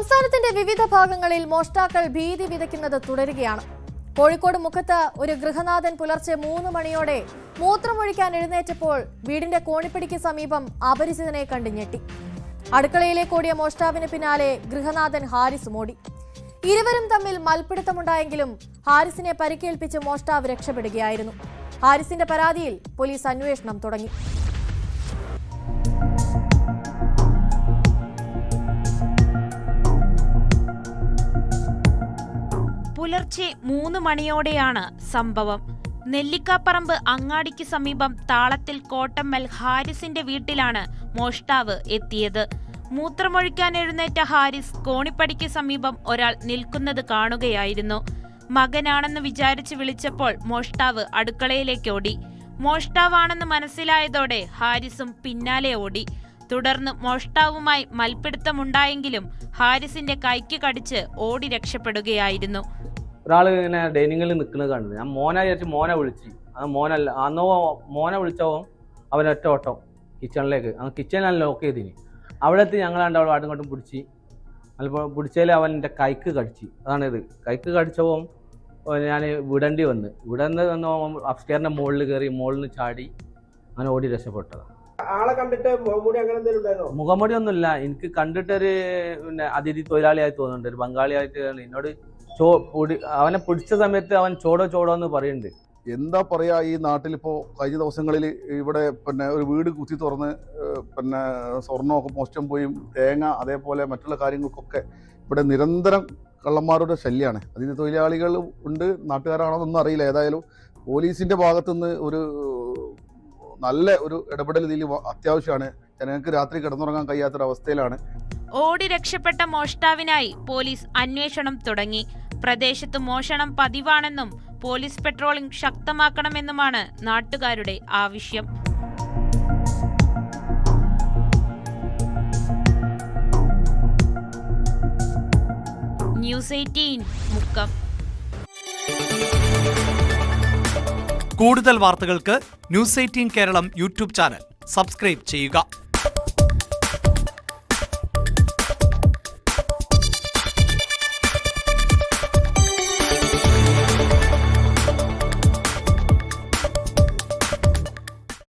സംസ്ഥാനത്തിന്റെ വിവിധ ഭാഗങ്ങളിൽ മോഷ്ടാക്കൾ ഭീതി വിതയ്ക്കുന്നത് തുടരുകയാണ്. കോഴിക്കോട് മുഖത്ത് ഒരു ഗൃഹനാഥൻ പുലർച്ചെ 3 മണിയോടെ മൂത്രമൊഴിക്കാൻ എഴുന്നേറ്റപ്പോൾ വീടിന്റെ കോണിപ്പടിക്ക് സമീപം അപരിചിതനെ കണ്ട് ഞെട്ടി. അടുക്കളയിലേക്ക് ഓടിയ മോഷ്ടാവിന് പിന്നാലെ ഗൃഹനാഥൻ ഹാരിസ് ഓടി. ഇരുവരും തമ്മിൽ മൽപ്പിടുത്തമുണ്ടായെങ്കിലും ഹാരിസിനെ പരിക്കേൽപ്പിച്ച് മോഷ്ടാവ് രക്ഷപ്പെടുകയായിരുന്നു. ഹാരിസിന്റെ പരാതിയിൽ പോലീസ് അന്വേഷണം തുടങ്ങി. പുലർച്ചെ 3 മണിയോടെയാണ് സംഭവം. നെല്ലിക്കാപ്പറമ്പ് അങ്ങാടിക്ക് സമീപം താളത്തിൽ കോട്ടമ്മൽ ഹാരിസിന്റെ വീട്ടിലാണ് മോഷ്ടാവ് എത്തിയത്. മൂത്രമൊഴിക്കാൻ എഴുന്നേറ്റ ഹാരിസ് കോണിപ്പടിക്ക് സമീപം ഒരാൾ നിൽക്കുന്നത് കാണുകയായിരുന്നു. മകനാണെന്ന് വിചാരിച്ച് വിളിച്ചപ്പോൾ മോഷ്ടാവ് അടുക്കളയിലേക്ക് ഓടി. മോഷ്ടാവാണെന്ന് മനസ്സിലായതോടെ ഹാരിസും പിന്നാലെ ഓടി. തുടർന്ന് മോഷ്ടാവുമായി മൽപ്പിടുത്തമുണ്ടായെങ്കിലും ഹാരിസിന്റെ കൈക്ക് കടിച്ച് ഓടി രക്ഷപ്പെടുകയായിരുന്നു. ഒരാൾ ഇങ്ങനെ ഡൈനിങ്ങിൽ നിൽക്കുന്നത് കണ്ടു. ഞാൻ മോനെ വിചാരിച്ച് മോനെ വിളിച്ച്. അത് മോനല്ല, അന്നോ മോനെ വിളിച്ചോ അവൻ ഒറ്റ ഓട്ടം കിച്ചണിലേക്ക്. കിച്ചണിലാണ് ലോക്ക് ചെയ്തിന്. അവിടെ എത്തി ഞങ്ങൾ രണ്ടാളും ആട്ടും ഇങ്ങോട്ടും പിടിച്ച്. അതിപ്പോൾ പിടിച്ചതിൽ അവൻ എൻ്റെ കൈക്ക് കടിച്ച്. അതാണിത്. കൈക്ക് കടിച്ചപ്പോൾ ഞാൻ വിടേണ്ടി വന്ന് അപ്സ്റ്റെയറിൻ്റെ മുകളിൽ കയറി മുകളിൽ നിന്ന് ചാടി അങ്ങനെ ഓടി രക്ഷപ്പെട്ടതാണ്. ആളെ കണ്ടിട്ട് മുഖംമൂടി ഒന്നുമില്ല. എനിക്ക് കണ്ടിട്ടൊരു അതിഥി തൊഴിലാളിയായി തോന്നുന്നുണ്ട്, ഒരു ബംഗാളിയായിട്ട്. എന്നോട് അവനെ പിടിച്ച സമയത്ത് അവൻ ചോടോ എന്ന് പറയുന്നുണ്ട്. എന്താ പറയാ, ഈ നാട്ടിലിപ്പോൾ കഴിഞ്ഞ ദിവസങ്ങളിൽ ഇവിടെ ഒരു വീട് കുത്തി തുറന്ന് സ്വർണ്ണമൊക്കെ മോഷ്ടം പോയും തേങ്ങ അതേപോലെ മറ്റുള്ള കാര്യങ്ങൾക്കൊക്കെ ഇവിടെ നിരന്തരം കള്ളന്മാരുടെ ശല്യമാണ്. അതിന് തൊഴിലാളികൾ ഉണ്ട്, നാട്ടുകാരാണോന്നൊന്നും അറിയില്ല. ഏതായാലും പോലീസിന്റെ ഭാഗത്തുനിന്ന് ഒരു നല്ല ഒരു ഇടപെടൽ ഇതിൽ അത്യാവശ്യമാണ്. ജനങ്ങൾക്ക് രാത്രി കിടന്നുറങ്ങാൻ കഴിയാത്തൊരവസ്ഥയിലാണ്. ഓടി രക്ഷപ്പെട്ട മോഷ്ടാവിനായി പോലീസ് അന്വേഷണം തുടങ്ങി. പ്രദേശത്ത് മോഷണം പതിവാണെന്നും പോലീസ് പെട്രോളിംഗ് ശക്തമാക്കണമെന്നുമാണ് നാട്ടുകാരുടെ ആവശ്യം. ന്യൂസ് 18 മുക്കം. കൂടുതൽ വാർത്തകൾക്ക് news 18 Keralam YouTube channel subscribe ചെയ്യുക.